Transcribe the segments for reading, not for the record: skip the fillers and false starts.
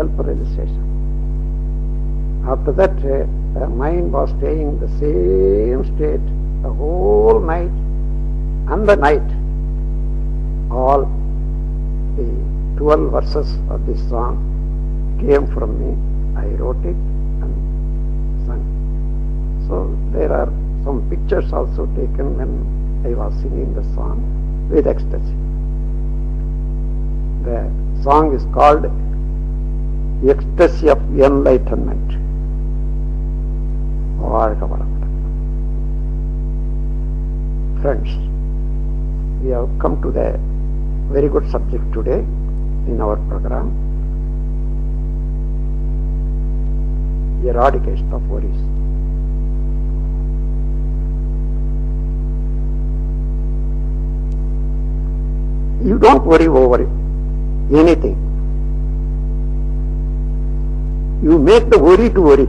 self-realization. After that, the mind was staying in the same state the whole night and the night. All the 12 verses of this song came from me. I wrote it and sung. So there are some pictures also taken when I was singing the song with ecstasy. The song is called The Ecstasy of Enlightenment. Friends, we have come to the very good subject today in our program, eradication of worries. You don't worry over anything. You make the worry to worry.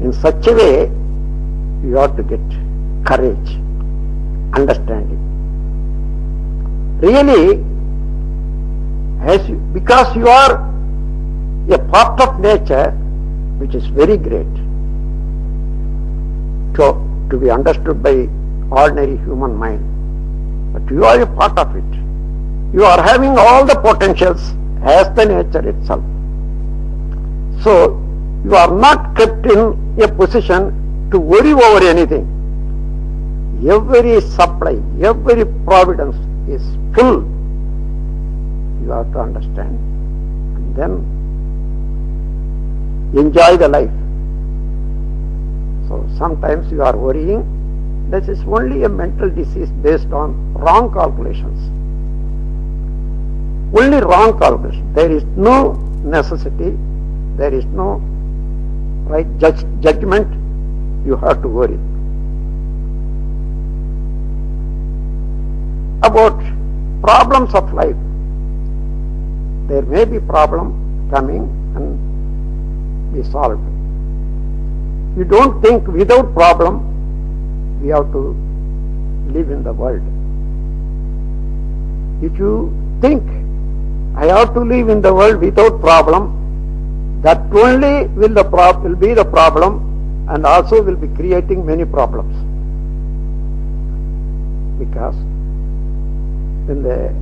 In such a way, you ought to get courage, understanding. Really, because you are a part of nature which is very great to be understood by ordinary human mind, but you are a part of it. You are having all the potentials as the nature itself. So you are not kept in a position to worry over anything. Every supply, every providence is full. You have to understand and then enjoy the life. So sometimes you are worrying. This is only a mental disease based on wrong calculations. Only wrong calculations. There is no necessity, there is no right judgment. You have to worry about problems of life. There may be problem coming and be solved. You don't think without problem we have to live in the world. If you think I have to live in the world without problem, that only will be the problem, and also will be creating many problems. Because when the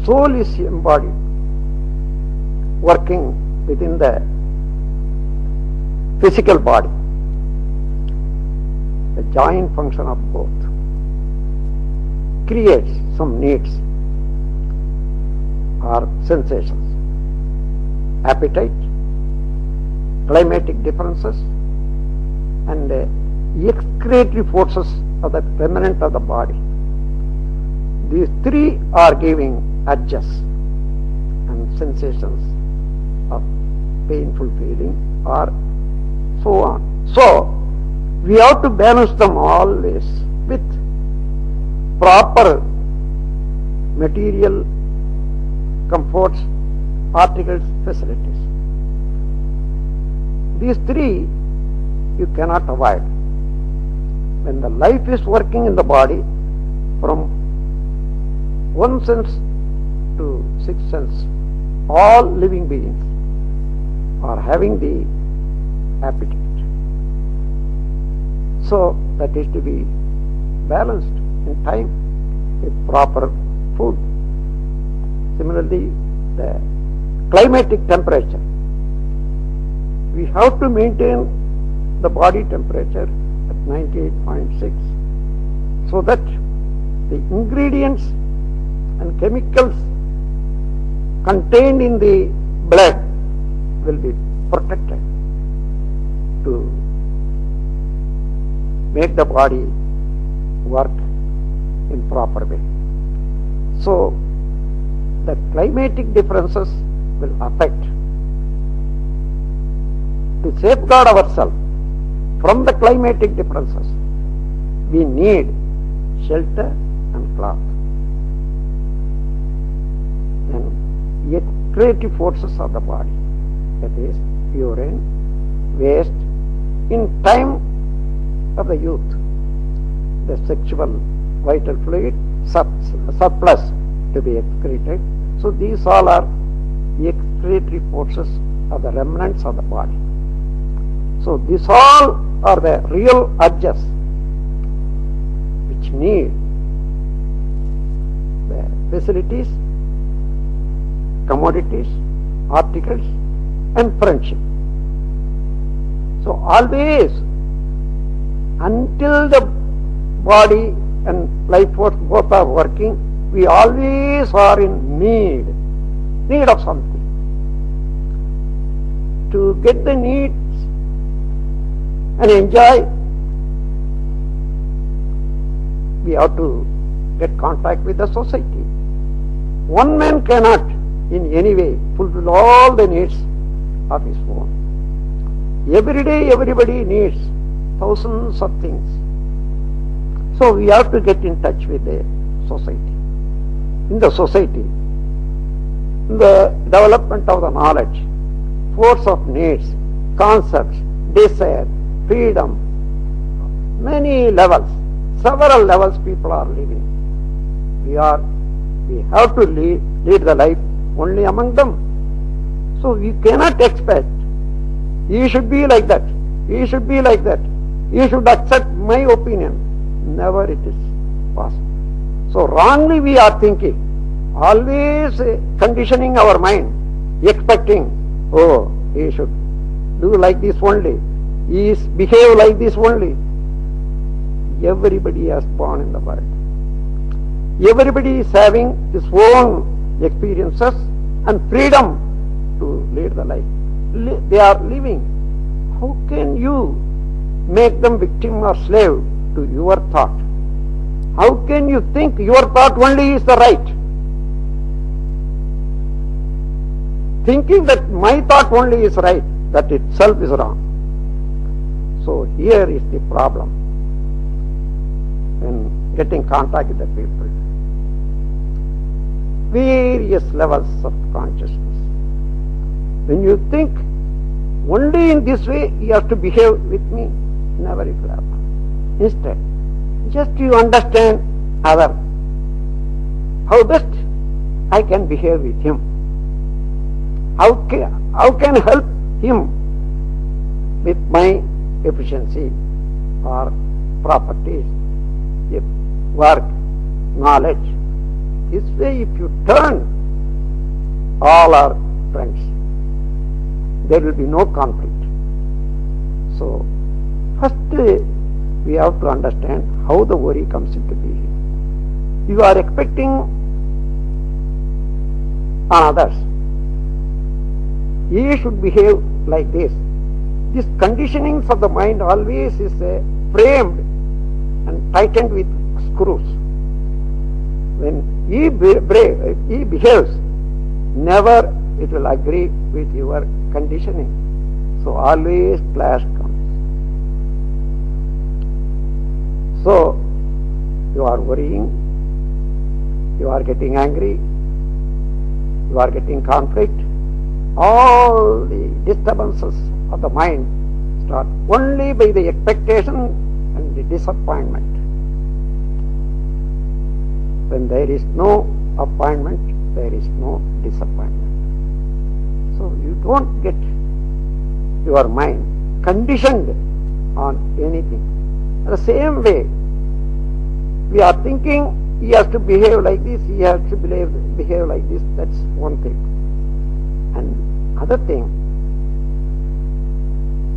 soul is embodied, working within the physical body, the joint function of both creates some needs or sensations, appetite, climatic differences, and excretory forces of the remnant of the body. These three are giving urges and sensations of painful feeling or so on. So we have to balance them always with proper material comforts, articles, facilities. These three you cannot avoid. When the life is working in the body, from one sense to sixth sense, all living beings are having the appetite. So that is to be balanced in time with proper food. Similarly, the climatic temperature. We have to maintain the body temperature at 98.6 so that the ingredients and chemicals contained in the blood will be protected to make the body work in proper way. So the climatic differences will affect. To safeguard ourselves from the climatic differences, we need shelter and cloth. And yet creative forces of the body, that is urine, waste, in time of the youth, the sexual vital fluid surplus to be excreted, So these all are excretory forces of the remnants of the body. So these all are the real urges which need the facilities, commodities, articles and friendship. So always, until the body and life force both are working, we always are in need of something. To get the needs and enjoy, we have to get contact with the society. One man cannot in any way fulfill all the needs of his own. Every day everybody needs thousands of things. So we have to get in touch with the society. In the society, in the development of the knowledge, force of needs, concepts, desire, freedom, many levels, several levels people are living. We have to lead the life only among them. So we cannot expect, you should be like that, you should be like that, you should accept my opinion. Never it is possible. So wrongly we are thinking, always conditioning our mind, expecting, oh, he should do like this only, he behave like this only. Everybody is born in the world. Everybody is having his own experiences and freedom to lead the life. They are living. How can you make them victim or slave to your thought? How can you think your thought only is the right? Thinking that my thought only is right, that itself is wrong. So here is the problem in getting contact with the people. Various levels of consciousness. When you think only in this way you have to behave with me, never it will happen. Instead, just you understand other, how best I can behave with him, how can help him with my efficiency or properties, work, knowledge. This way if you turn, all are friends. There will be no conflict. So first we have to understand how the worry comes into being. You are expecting on others, he should behave like this. These conditionings of the mind always is framed and tightened with screws. When he behaves, never it will agree with your conditioning. So always clash comes. So you are worrying, you are getting angry, you are getting conflict. All the disturbances of the mind start only by the expectation and the disappointment. When there is no appointment, there is no disappointment. So you don't get your mind conditioned on anything. The same way, we are thinking he has to behave like this, he has to behave like this, that's one thing. And other thing,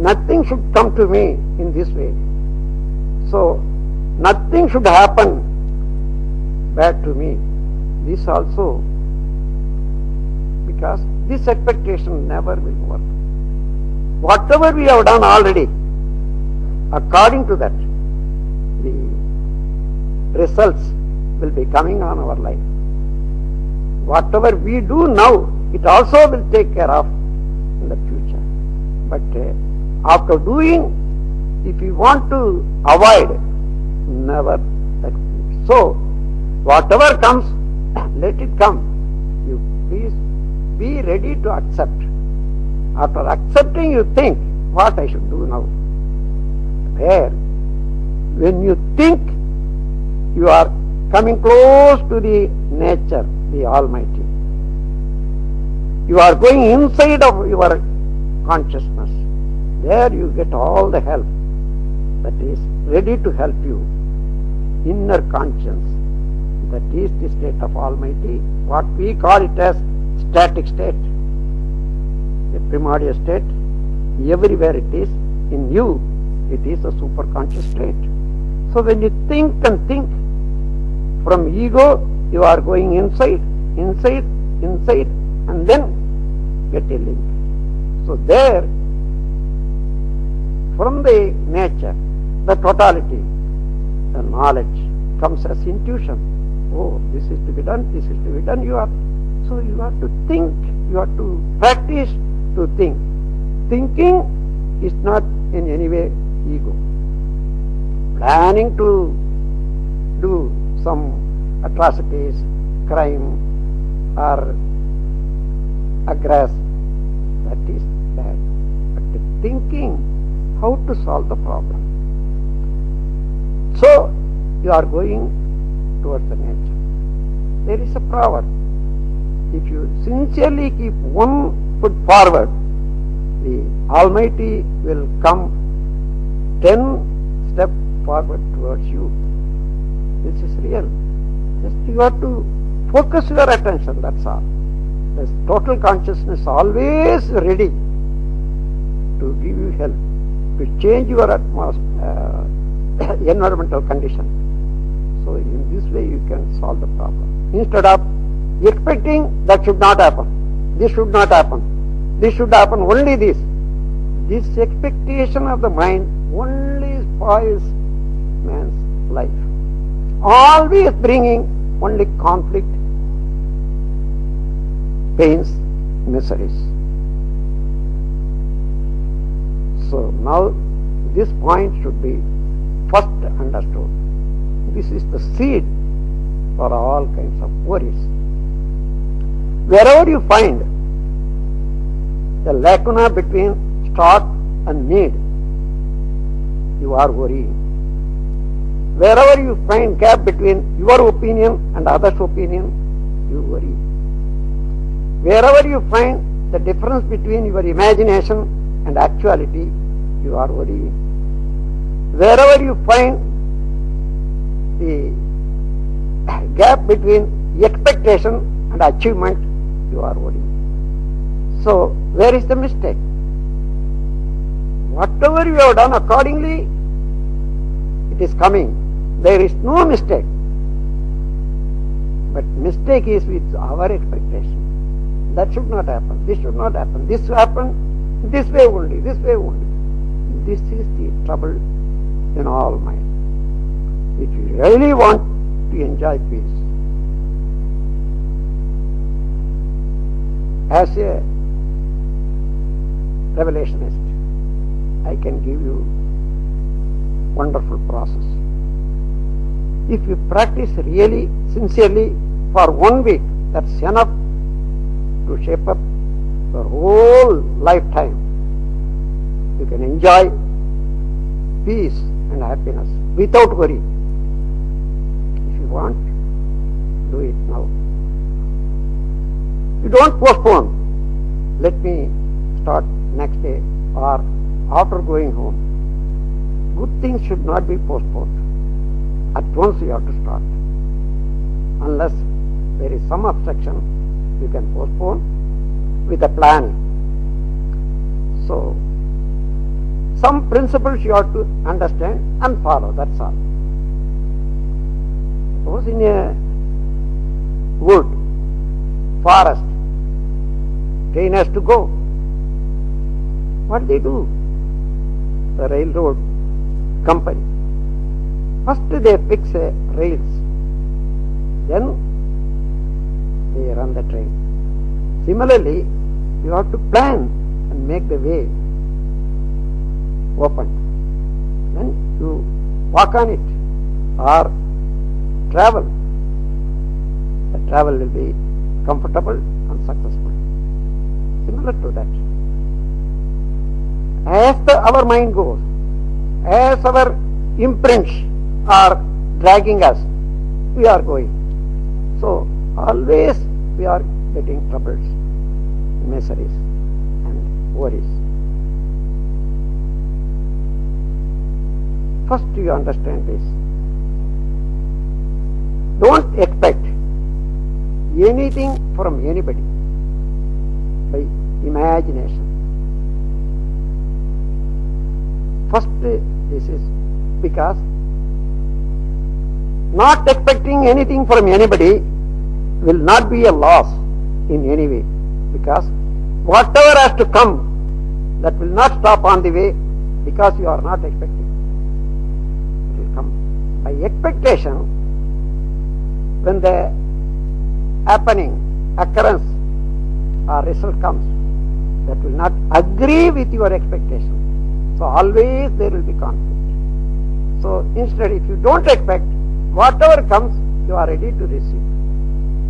nothing should come to me in this way. So nothing should happen bad to me. This also, because this expectation never will work. Whatever we have done already, according to that, the results will be coming on our life. Whatever we do now, it also will take care of in the future. But after doing, if you want to avoid, never succeed. So, whatever comes, let it come. You please be ready to accept. After accepting, you think, what I should do now? There, when you think, you are coming close to the nature, the Almighty. You are going inside of your consciousness. There you get all the help that is ready to help you. Inner conscience, that is the state of Almighty. What we call it as static state, a primordial state. Everywhere it is. In you, it is a superconscious state. So when you think and think, from ego you are going inside, and then get a link. So there, from the nature, the totality, the knowledge comes as intuition. Oh, this is to be done, this is to be done. So you have to think, you have to practice to think. Thinking is not in any way ego. Planning to do some atrocities, crime, or aggress, that is bad. But the thinking how to solve the problem. So you are going towards the nature. There is a proverb. If you sincerely keep one foot forward, the Almighty will come 10 steps forward towards you. This is real. Just you have to focus your attention, that's all. The total consciousness always ready to give you help, to change your environmental condition. So in this way you can solve the problem. Instead of expecting that should not happen, this should not happen, this should happen, only this. This expectation of the mind only spoils man's life. Always bringing only conflict, pains, miseries. So now this point should be first understood. This is the seed for all kinds of worries. Wherever you find the lacuna between start and need, you are worrying. Wherever you find gap between your opinion and others' opinion, you worry. Wherever you find the difference between your imagination and actuality, you are worrying. Wherever you find the gap between expectation and achievement, you are worrying. So where is the mistake? Whatever you have done accordingly, it is coming. There is no mistake. But mistake is with our expectation. That should not happen, this should not happen, this happen, this way only, this way only. This is the trouble in all mind. If you really want to enjoy peace, as a revelationist, I can give you wonderful process. If you practice really, sincerely for 1 week, that's enough to shape up your whole lifetime. You can enjoy peace and happiness without worry. If you want, do it now. You don't postpone. Let me start next day or after going home. Good things should not be postponed. At once you have to start. Unless there is some obstruction, you can postpone with a planning. So, some principles you have to understand and follow, that's all. Suppose in a wood, forest, train has to go. What they do? The railroad company. First they fix rails, then they run the train. Similarly, you have to plan and make the way open. Then you walk on it or travel. The travel will be comfortable and successful. Similar to that. As our mind goes, as our imprints are dragging us, we are going. So always we are getting troubles. miseries and worries. First you understand this. Don't expect anything from anybody by imagination. First this is because not expecting anything from anybody will not be a loss in any way, because whatever has to come, that will not stop on the way because you are not expecting. It will come by expectation. When the happening, occurrence or result comes, that will not agree with your expectation. So always there will be conflict. So instead, if you don't expect, whatever comes, you are ready to receive.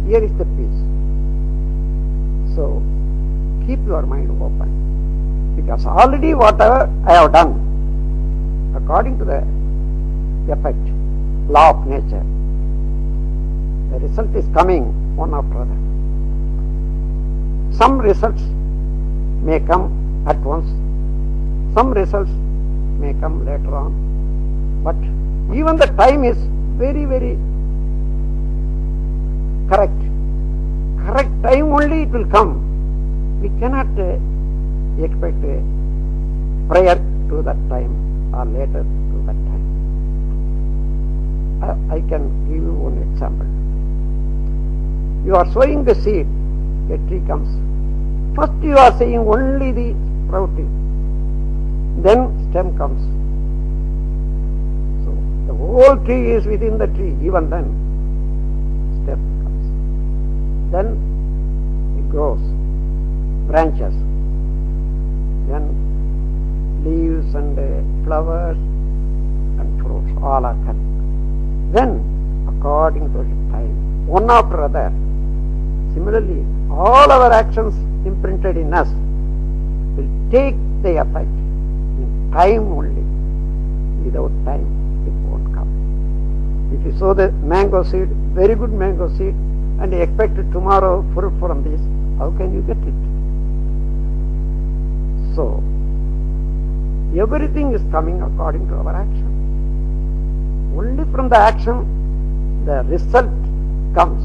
Here is the peace. So keep your mind open, because already whatever I have done, according to the effect, law of nature, the result is coming one after other. Some results may come at once, some results may come later on, but even the time is very, very correct. Correct time only it will come. We cannot expect prior to that time or later to that time. I can give you one example. You are sowing the seed, a tree comes. First you are seeing only the sprouting, then stem comes. So the whole tree is within the tree, even then stem comes. Then it grows, branches, then leaves and flowers and fruits all are coming. Then according to the time, one after other, similarly all our actions imprinted in us will take the effect in time only. Without time it won't come. If you sow the mango seed, very good mango seed, and you expect tomorrow fruit from this, how can you get it? So everything is coming according to our action. Only from the action the result comes.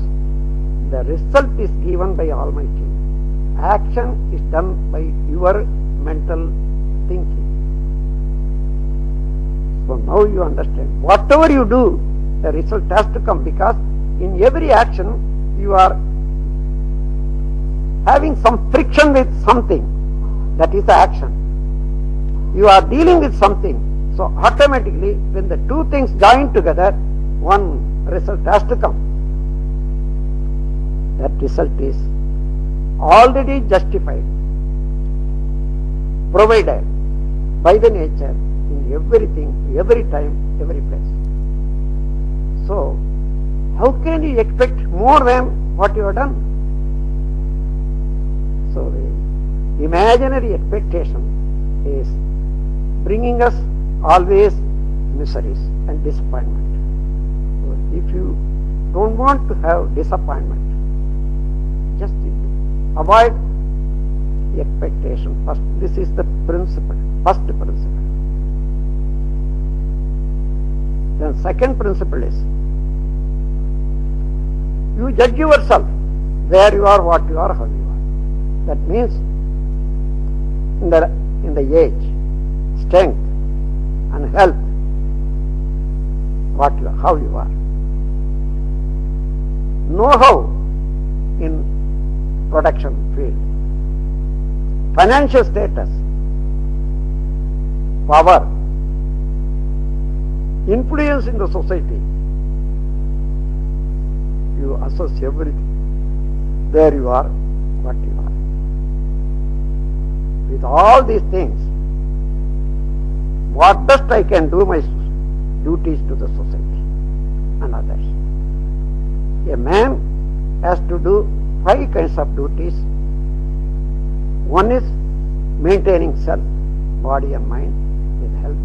The result is given by Almighty. Action is done by your mental thinking. So now you understand. Whatever you do, the result has to come, because in every action you are having some friction with something. That is the action. You are dealing with something. So automatically when the two things join together, one result has to come. That result is already justified, provided by the nature in everything, every time, every place. So how can you expect more than what you have done? So the imaginary expectation is bringing us always miseries and disappointment. So if you don't want to have disappointment, just avoid the expectation first. This is the principle, first principle. Then second principle is, you judge yourself where you are, what you are, how you are. That means in the age, strength and health, what you are, how you are. Know-how in production field, financial status, power, influence in the society. You assess everything. There you are, what you are. With all these things, what best I can do my duties to the society and others. A man has to do 5 kinds of duties. One is maintaining self, body and mind with health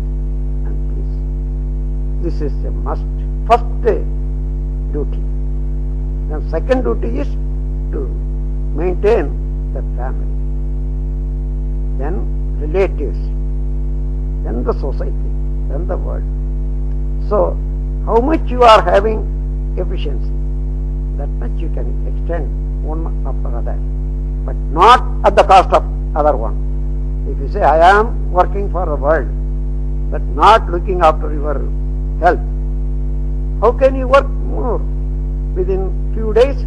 and peace. This is a must, first duty. Then second duty is to maintain the family, then relatives, then the society, then the world. So, how much you are having efficiency, that much you can extend one after other, but not at the cost of other one. If you say, I am working for the world, but not looking after your health, how can you work more? Within few days,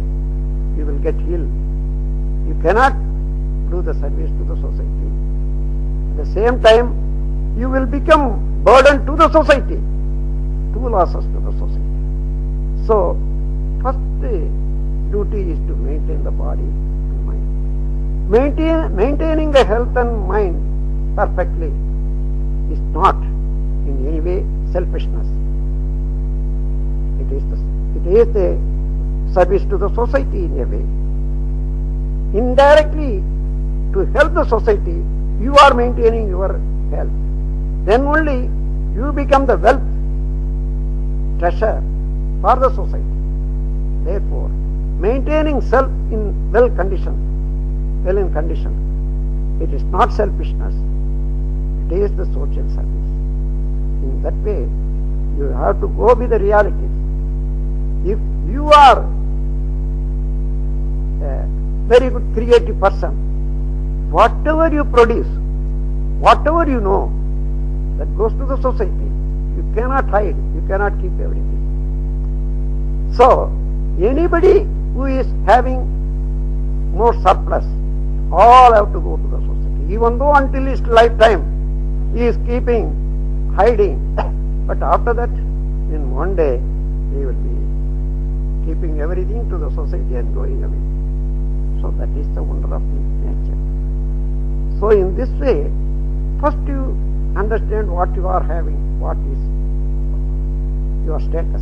you will get ill. You cannot do the service to the society. At the same time, you will become burden to the society. Two losses to the society. So, first duty is to maintain the body and mind. Maintaining the health and mind perfectly is not in any way selfishness. It is the service to the society in a way. Indirectly, to help the society, you are maintaining your health. Then only you become the wealth treasure for the society. Therefore, maintaining self in well in condition, it is not selfishness. It is the social service. In that way, you have to go with the realities. If you are a very good creative person, whatever you produce, whatever you know, that goes to the society. You cannot hide, you cannot keep everything. So, anybody who is having more surplus, all have to go to the society. Even though until his lifetime he is keeping, hiding, but after that, in one day, he will be keeping everything to the society and going away. So that is the wonder of nature. So in this way, first you understand what you are having, what is your status.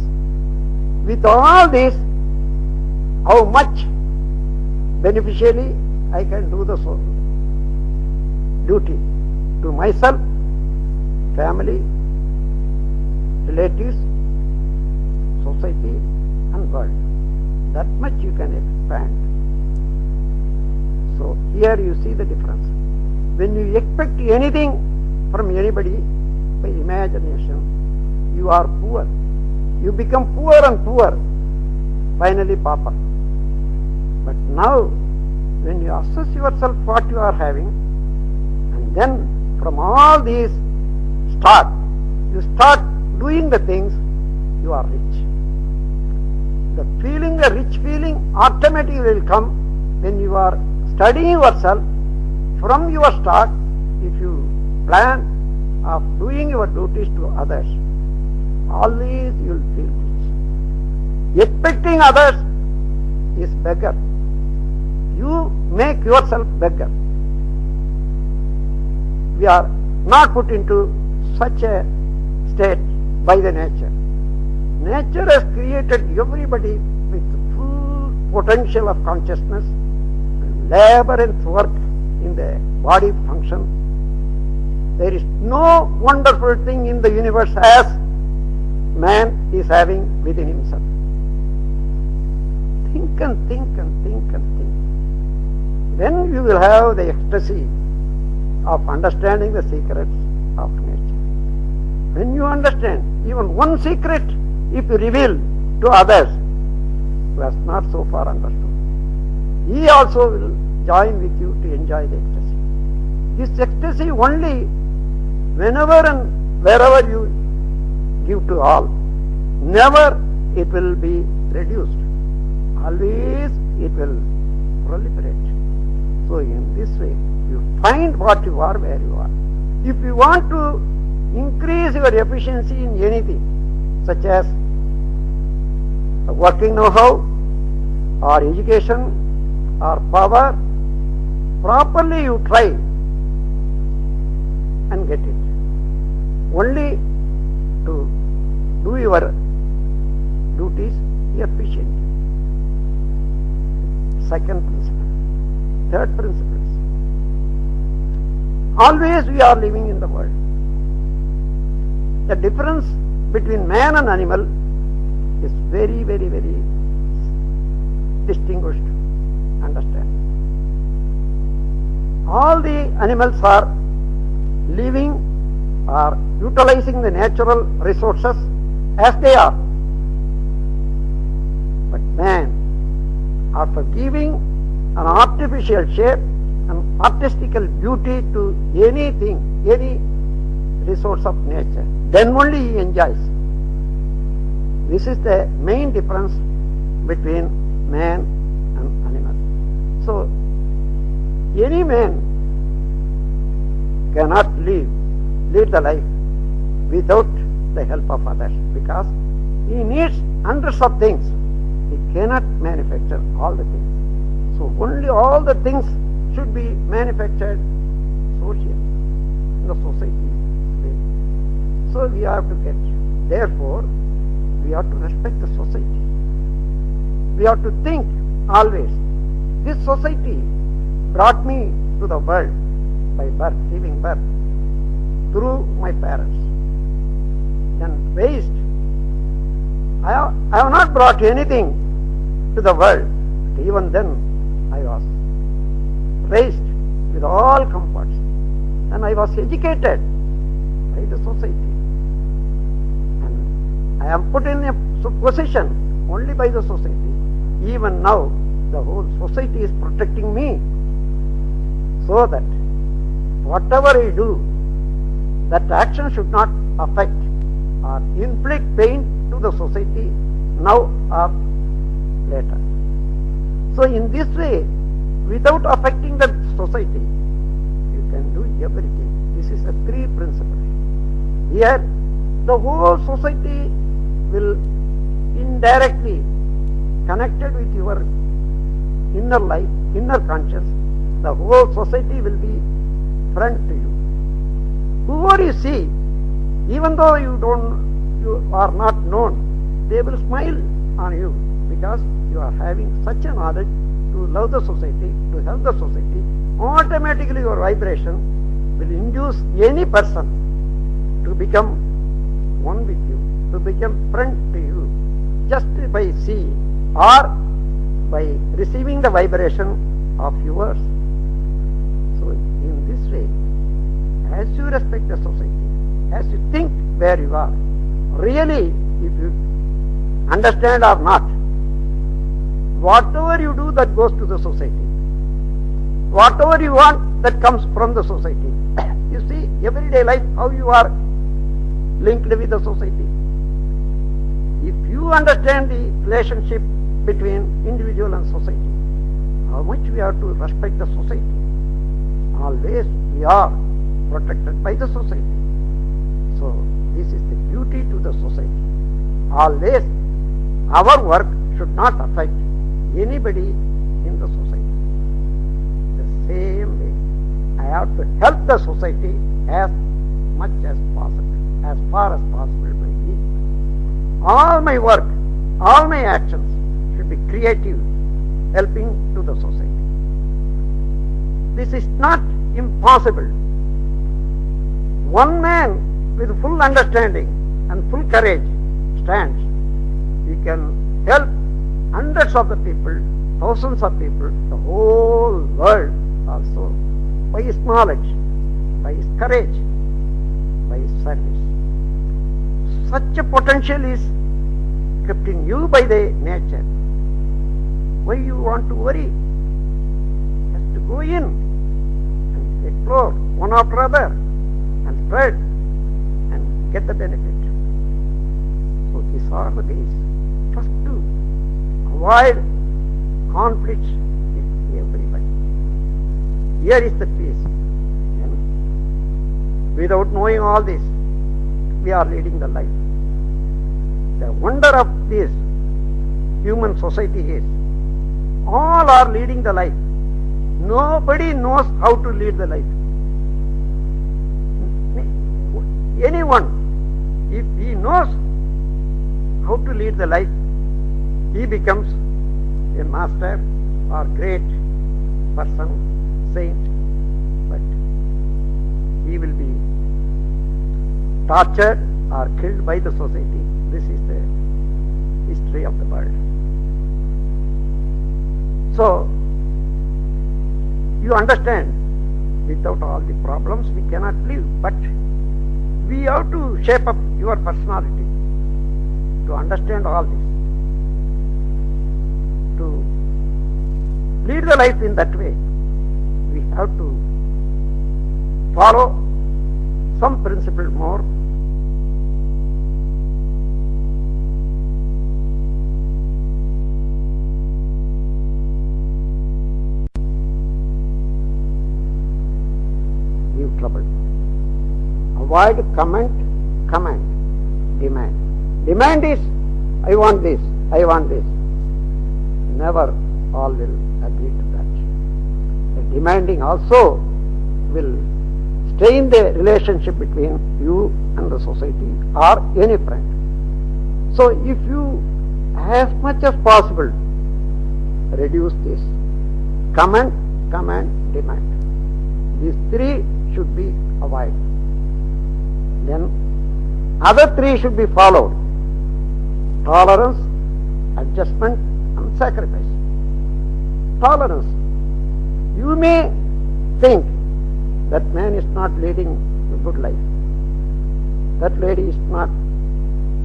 With all this, how much beneficially I can do the duty to myself, family, relatives, society and world. That much you can expand. So here you see the difference. When you expect anything from anybody by imagination, you are poor. You become poor and poor, finally pauper. But now, when you assess yourself what you are having, and then from all these you start doing the things, you are rich. The rich feeling automatically will come when you are studying yourself from your start. If you plan of doing your duties to others, always you will feel rich. Expecting others is beggar. You make yourself beggar. We are not put into such a state by the nature. Nature has created everybody with full potential of consciousness, labor and work in the body function. There is no wonderful thing in the universe as man is having within himself. Think and think and think and think. Then you will have the ecstasy of understanding the secrets of nature. When you understand even one secret, if you reveal to others who has not so far understood, he also will join with you to enjoy the ecstasy. This ecstasy only whenever and wherever you give to all. Never it will be reduced. Always it will proliferate. So in this way, you find what you are where you are. If you want to increase your efficiency in anything, such as working know-how, or education, or power, properly you try and get it. Only to do your duties efficiently. Second principle. Third principle is, always we are living in the world. The difference between man and animal is very, very, very distinguished understanding. animals are living or utilizing the natural resources as they are. But man, after giving an artificial shape and artistical beauty to anything, any resource of nature, then only he enjoys. This is the main difference between man and animal. So, any man cannot lead the life without the help of others, because he needs hundreds of things. He cannot manufacture all the things. So only all the things should be manufactured socially, in the society way. So we have to get, therefore, we have to respect the society. We have to think always, this society brought me to the world by birth, giving birth, through my parents, and raised. I have not brought anything to the world. Even then, I was raised with all comforts, and I was educated by the society. And I am put in a position only by the society. Even now, the whole society is protecting me, so that whatever I do, that action should not affect or inflict pain to the society now or later. So in this way, without affecting the society, you can do everything. This is a three principle. Here, the whole society will indirectly connected with your inner life, inner conscience. The whole society will be friend to you. Whoever you see, even though you are not known, they will smile on you, because you are having such a knowledge to love the society, to help the society. Automatically your vibration will induce any person to become one with you, to become friend to you, just by seeing or by receiving the vibration of yours. So in this way, as you respect the society, as you think where you are, really, if you understand or not, whatever you do, that goes to the society. Whatever you want, that comes from the society. You see, everyday life, how you are linked with the society. If you understand the relationship between individual and society, how much we have to respect the society. Always we are protected by the society. So this is the duty to the society. Always our work should not affect anybody in the society. The same way, I have to help the society as much as possible, as far as possible by me. All my work, all my actions should be creative, helping to the society. This is not impossible. One man with full understanding and full courage stands. He can help hundreds of the people, thousands of people, the whole world also, by his knowledge, by his courage, by his service. Such a potential is kept in you by the nature. Why you want to worry? Just to go in and explore one after other and spread and get the benefit. So these are the ways. First to avoid conflicts with everybody. Here is the peace. And without knowing all this, we are leading the life. The wonder of this human society is, all are leading the life. Nobody knows how to lead the life. Anyone, if he knows how to lead the life, he becomes a master or great person, saint, but he will be tortured or killed by the society. This is the history of the world. So, you understand, Without all the problems we cannot live. But we have to shape up your personality to understand all this, to lead the life in that way. We have to follow some principle more. Give trouble. Avoid comment, demand. Demand is, I want this, I want this. Never all will agree to that. The demanding also will strain the relationship between you and the society or any friend. So if you, as much as possible, reduce this. Comment, demand. These three should be avoided. Then other three should be followed. Tolerance, adjustment and sacrifice. Tolerance. You may think that man is not leading a good life. That lady is not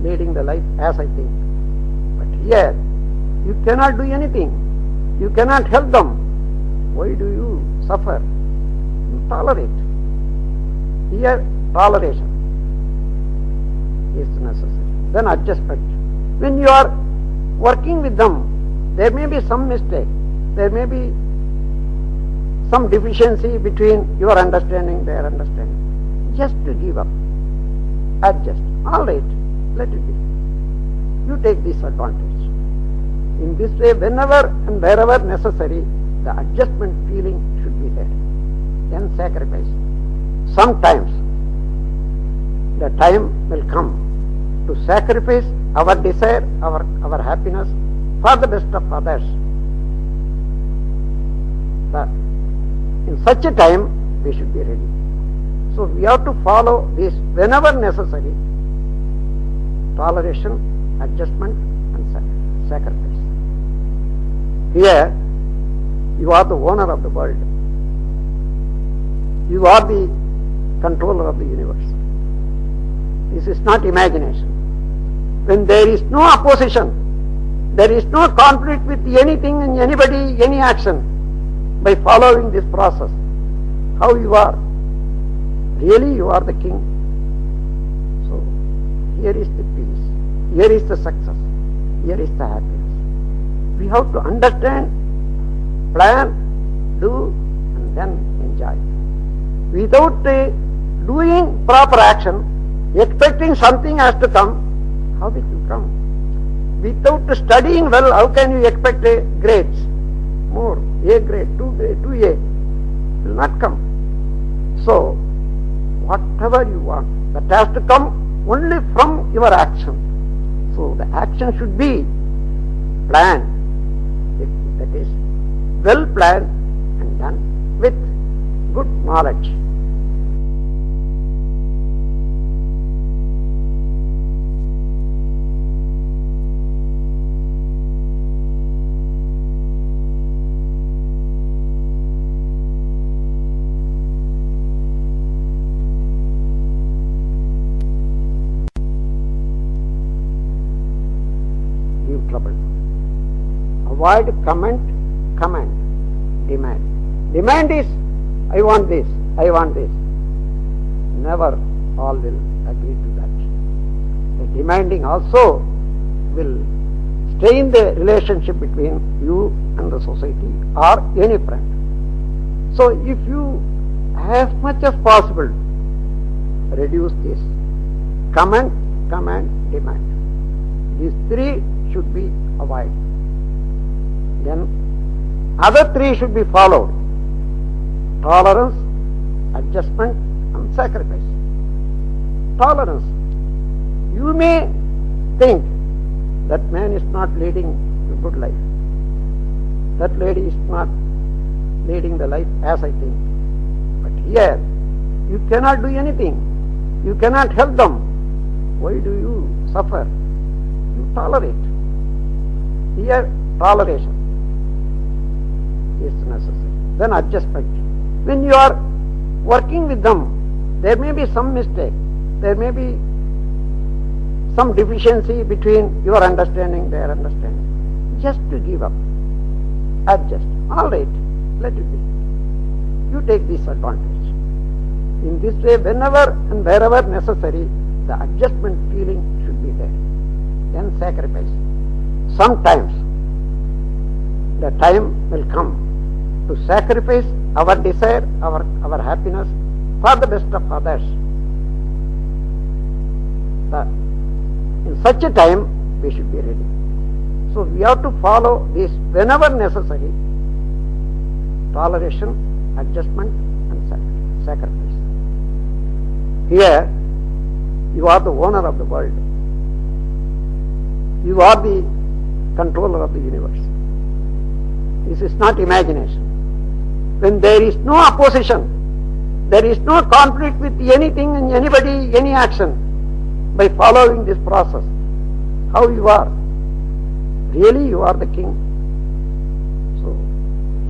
leading the life as I think. But here, you cannot do anything. You cannot help them. Why do you suffer? You tolerate. Here, toleration is necessary. Then adjustment. When you are working with them, there may be some mistake. There may be some deficiency between your understanding, their understanding. Just to give up. Adjust. All right, let it be. You take this advantage. In this way, whenever and wherever necessary, the adjustment feeling should be there. Then sacrifice. Sometimes the time will come to sacrifice our desire, our happiness for the best of others. In such a time, we should be ready. So we have to follow this whenever necessary. Toleration, adjustment and sacrifice. Here, you are the owner of the world. You are the controller of the universe. This is not imagination. When there is no opposition, there is no conflict with anything and anybody, any action, by following this process, how you are. Really you are the king. So, here is the peace. Here is the success. Here is the happiness. We have to understand, plan, do, and then enjoy. Without doing proper action, expecting something has to come, how it will come? Without studying well, how can you expect grades? More, A grade, 2A, will not come. So, whatever you want, that has to come only from your action. So, the action should be planned, that is, well planned and done with good knowledge. Trouble. Avoid comment, demand. Demand is, I want this, I want this. Never all will agree to that. The demanding also will strain the relationship between you and the society or any friend. So if you, as much as possible, reduce this. Comment, demand. These three should be avoided. Then other three should be followed. Tolerance, adjustment and sacrifice. Tolerance. You may think that man is not leading a good life. That lady is not leading the life as I think. But here, you cannot do anything. You cannot help them. Why do you suffer? You tolerate. Here, toleration is necessary. Then adjustment. When you are working with them. There may be some mistake. There may be some deficiency between your understanding, their understanding. Just to give up. Adjust. All right, let it be. You take this advantage. In this way, whenever and wherever necessary, the adjustment feeling should be there. Then sacrifice. Sometimes the time will come to sacrifice our desire, our happiness for the best of others. In such a time, we should be ready. So we have to follow this whenever necessary. Toleration, adjustment and sacrifice. Here, you are the owner of the world. You are the controller of the universe. This is not imagination. When there is no opposition, there is no conflict with anything and anybody, any action, by following this process, how you are. Really you are the king. So,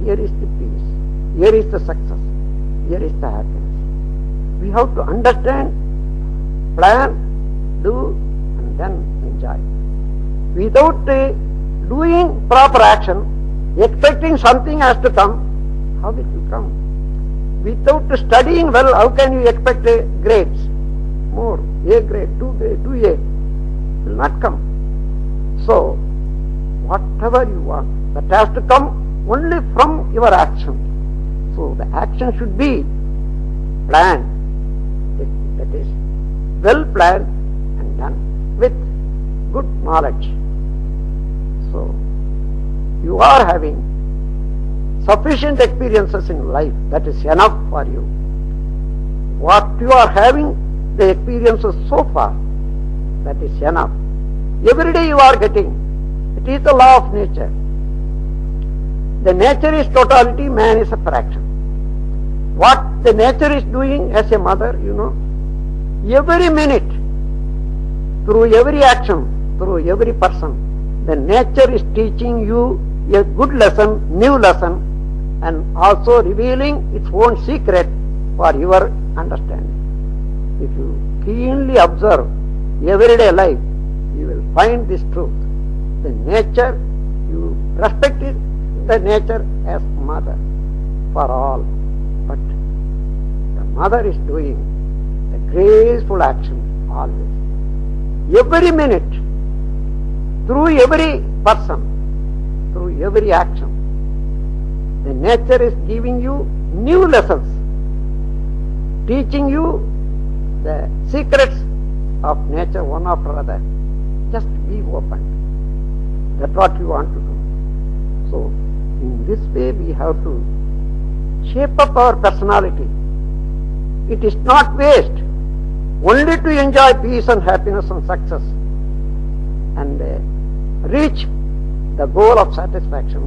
here is the peace. Here is the success. Here is the happiness. We have to understand, plan, do, and then enjoy. Without doing proper action, expecting something has to come, how it will come? Without studying well, how can you expect grades? More, A grade, 2A, will not come. So, whatever you want, that has to come only from your action. So, the action should be planned, that is, well planned and done with good knowledge. So, you are having sufficient experiences in life, that is enough for you. What you are having, the experiences so far, that is enough. Every day you are getting. It is the law of nature. The nature is totality, man is a fraction. What the nature is doing as a mother, every minute, through every action, through every person, the nature is teaching you a good lesson, new lesson, and also revealing its own secret for your understanding. If you keenly observe everyday life, you will find this truth. The nature, you respect it, the nature as mother for all. But the mother is doing the graceful action always. Every minute, through every person, through every action, the nature is giving you new lessons, teaching you the secrets of nature one after another. Just be open. That's what you want to do. So, in this way we have to shape up our personality. It is not waste only to enjoy peace and happiness and success and reach the goal of satisfaction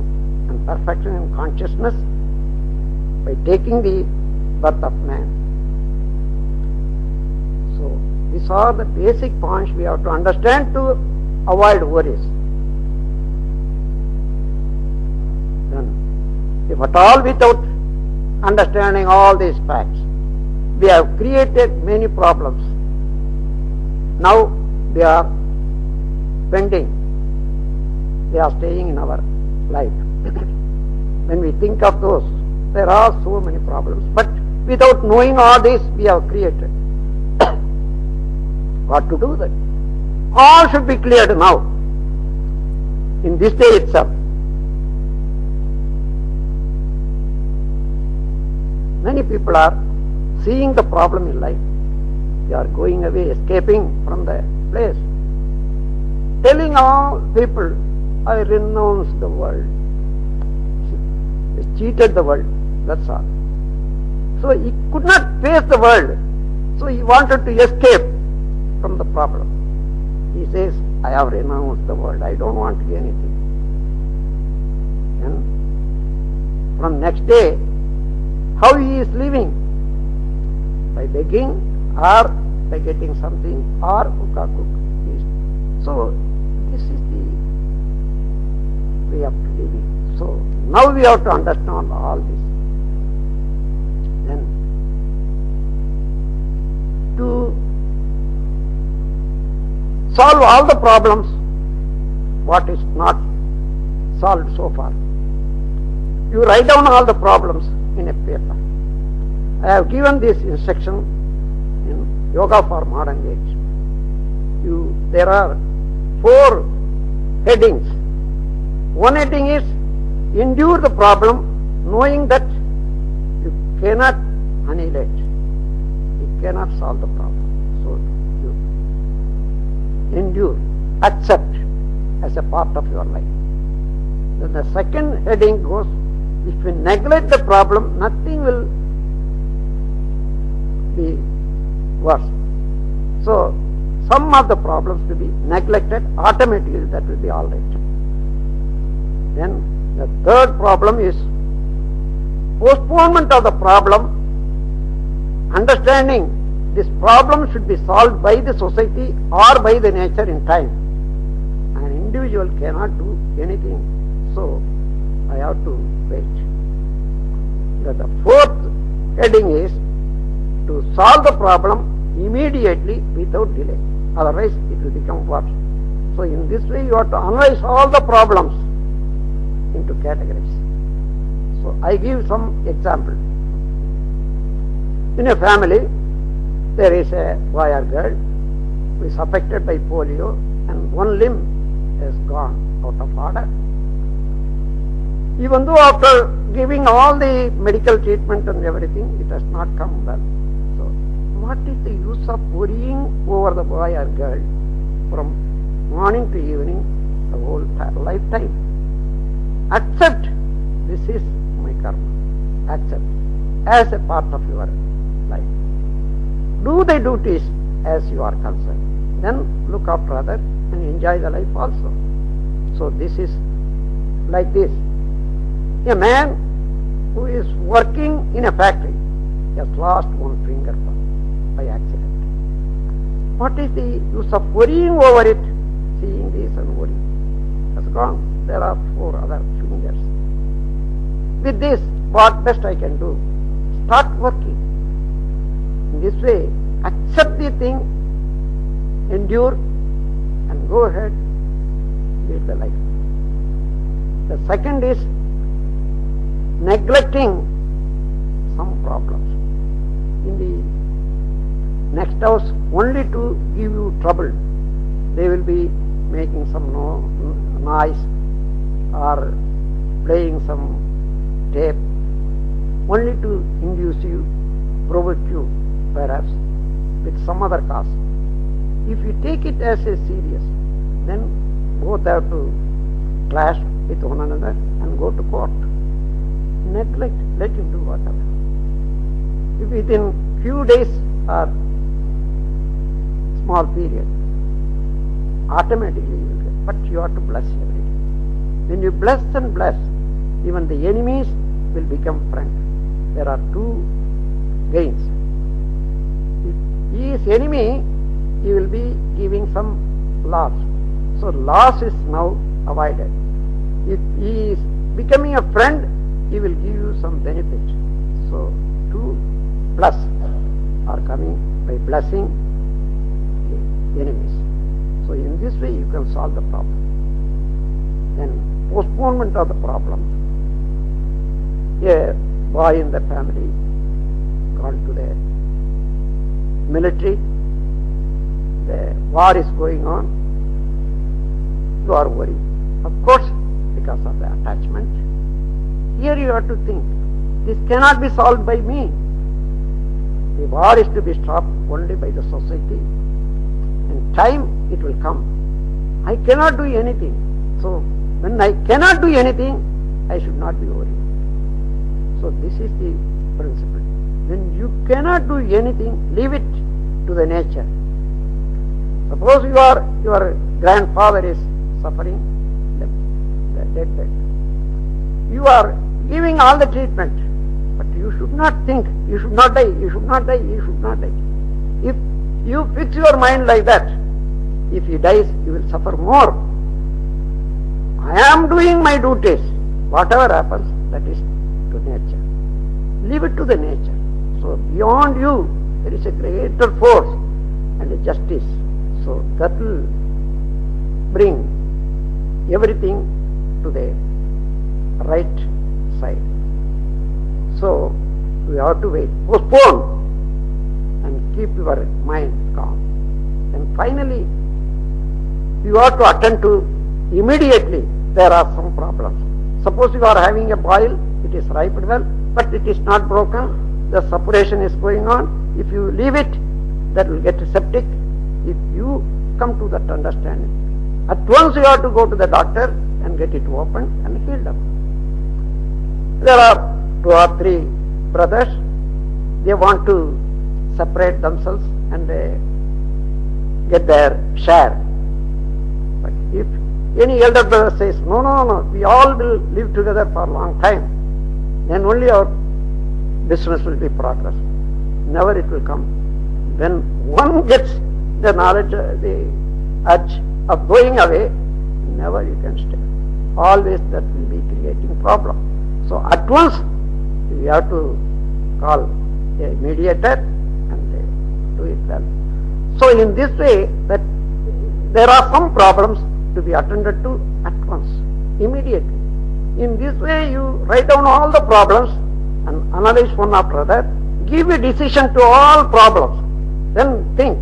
and perfection in consciousness by taking the birth of man. So, these are the basic points we have to understand to avoid worries. Then, if at all without understanding all these facts, we have created many problems. Now they are pending. They are staying in our life. When we think of those, there are so many problems. But without knowing all this, we have created. What to do then? All should be cleared now, in this day itself. Many people are seeing the problem in life. They are going away, escaping from the place, telling all people, I renounce the world. He cheated the world, that's all. So he could not face the world. So he wanted to escape from the problem. He says, I have renounced the world, I don't want anything. And from next day, how he is living? By begging or by getting something or cook. So this is the way of living. So now we have to understand all this. Then solve all the problems what is not solved so far. You write down all the problems in a paper. I have given this instruction in Yoga for Modern Age. There are 4 headings. One heading is endure the problem knowing that you cannot annihilate. You cannot solve the problem. So you endure, accept as a part of your life. Then the second heading goes, if you neglect the problem, nothing will be worse. So some of the problems will be neglected, automatically that will be all right. Then the third problem is postponement of the problem, understanding this problem should be solved by the society or by the nature in time. An individual cannot do anything, so I have to wait. The fourth heading is to solve the problem immediately without delay. Otherwise it will become worse. So in this way you have to analyze all the problems into categories. So I give some example. In a family there is a boy or girl who is affected by polio and one limb has gone out of order. Even though after giving all the medical treatment and everything, it has not come well. So what is the use of worrying over the boy or girl from morning to evening the whole lifetime? Accept this is my karma. Accept as a part of your life. Do the duties as you are concerned. Then look after others and enjoy the life also. So this is like this. A man who is working in a factory has lost one finger by accident. What is the use of worrying over it? Seeing this and worrying. That's gone. There are 4 other fingers. With this, what best I can do? Start working. In this way, accept the thing, endure, and go ahead, live the life. The second is neglecting some problems. In the next house, only to give you trouble, they will be making some noise or playing some tape, only to induce you, provoke you, perhaps with some other cause. If you take it as a serious, then both have to clash with one another and go to court. Neglect, let him do whatever. If within few days or small period, automatically you will get. But you have to bless every day. When you bless and bless, even the enemies will become friends. There are 2 gains. If he is enemy, he will be giving some loss. So loss is now avoided. If he is becoming a friend, he will give you some benefit. So 2 plus are coming by blessing the enemies. So in this way you can solve the problem. Then postponement of the problem. A boy in the family gone to the military. The war is going on. You are worried. Of course, because of the attachment. Here you have to think, this cannot be solved by me. The war is to be stopped only by the society. In time it will come. I cannot do anything. So when I cannot do anything, I should not be worried. So this is the principle. When you cannot do anything, leave it to the nature. Suppose your grandfather is suffering, the dead bed. You are giving all the treatment, but you should not think, you should not die, you should not die, you should not die. If you fix your mind like that, if he dies, you will suffer more. I am doing my duties. Whatever happens, that is to nature. Leave it to the nature. So beyond you, there is a greater force and a justice. So that will bring everything to the right side. So you have to wait, postpone, and keep your mind calm. And finally, you have to attend to immediately. There are some problems. Suppose you are having a boil, it is ripe well, but it is not broken. The suppuration is going on. If you leave it, that will get septic. If you come to that understanding, at once you have to go to the doctor and get it opened and healed up. There are 2 or 3 brothers. They want to separate themselves and get their share. But if any elder brother says, no, we all will live together for a long time, then only our business will be progress. Never it will come. When one gets the knowledge, the urge of going away, never you can stay. Always that will be creating problem. So at once you have to call a mediator and do it well. So in this way, that there are some problems to be attended to at once, immediately. In this way, you write down all the problems and analyze one after another. Give a decision to all problems. Then think,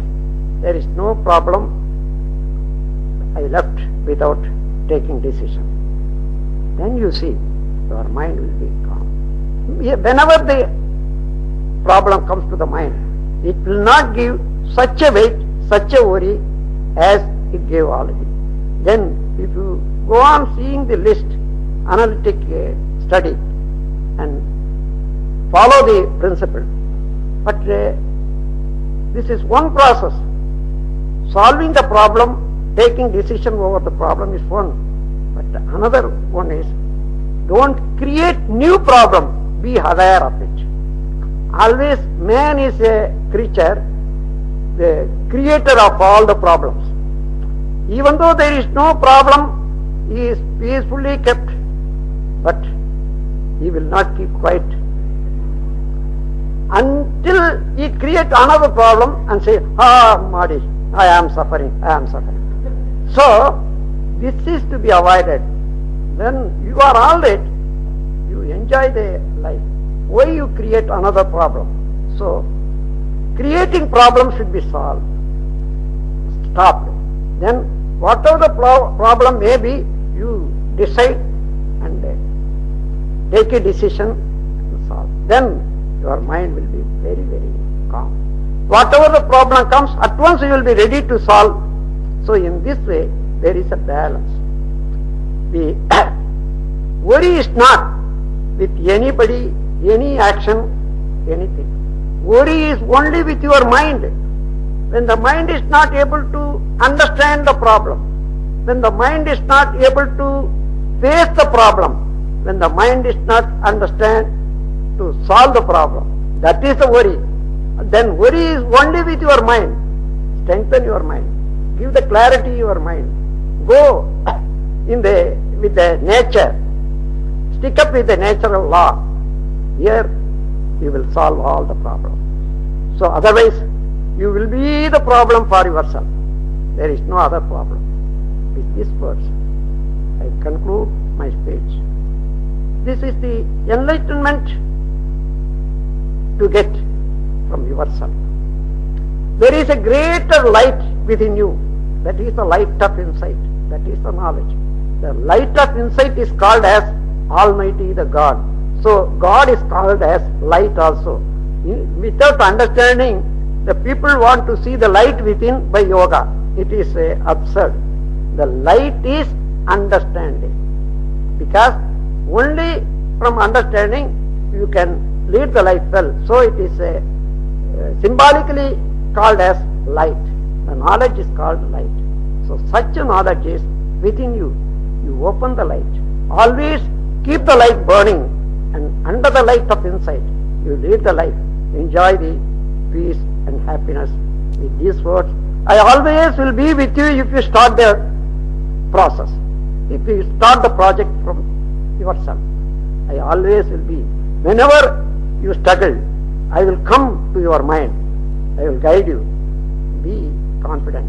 there is no problem I left without taking decision. Then you see, your mind will be calm. Whenever the problem comes to the mind, it will not give such a weight, such a worry as it gave already. Then if you go on seeing the list, analytic study, and follow the principle, but this is one process. Solving the problem, taking decision over the problem is one, but another one is, don't create new problem, be aware of it. Always man is a creature, the creator of all the problems. Even though there is no problem, he is peacefully kept, but he will not keep quiet until he creates another problem and say, Madi, I am suffering. So this is to be avoided. When you are all right, you enjoy the life. Why you create another problem? So creating problems should be solved, stopped. Then whatever the problem may be, you decide and take a decision and solve. Then your mind will be very, very calm. Whatever the problem comes, at once you will be ready to solve. So in this way, there is a balance. The worry is not with anybody, any action, anything. Worry is only with your mind. When the mind is not able to understand the problem, when the mind is not able to face the problem, when the mind is not understand to solve the problem, that is the worry. Then worry is only with your mind. Strengthen your mind. Give the clarity to your mind. Go with the nature. Stick up with the natural law. Here you will solve all the problems. So otherwise you will be the problem for yourself. There is no other problem. With this verse, I conclude my speech. This is the enlightenment to get from yourself. There is a greater light within you. That is the light of insight. That is the knowledge. The light of insight is called as Almighty, the God. So God is called as light also. Without understanding, the people want to see the light within by yoga. It is absurd. The light is understanding. Because only from understanding you can lead the life well. So it is symbolically called as light. The knowledge is called light. So such a knowledge is within you. You open the light. Always keep the light burning, and under the light of insight you lead the life. Enjoy the peace and happiness. With these words, I always will be with you if you start the process. If you start the project from yourself, I always will be. Whenever you struggle, I will come to your mind. I will guide you. Be confident.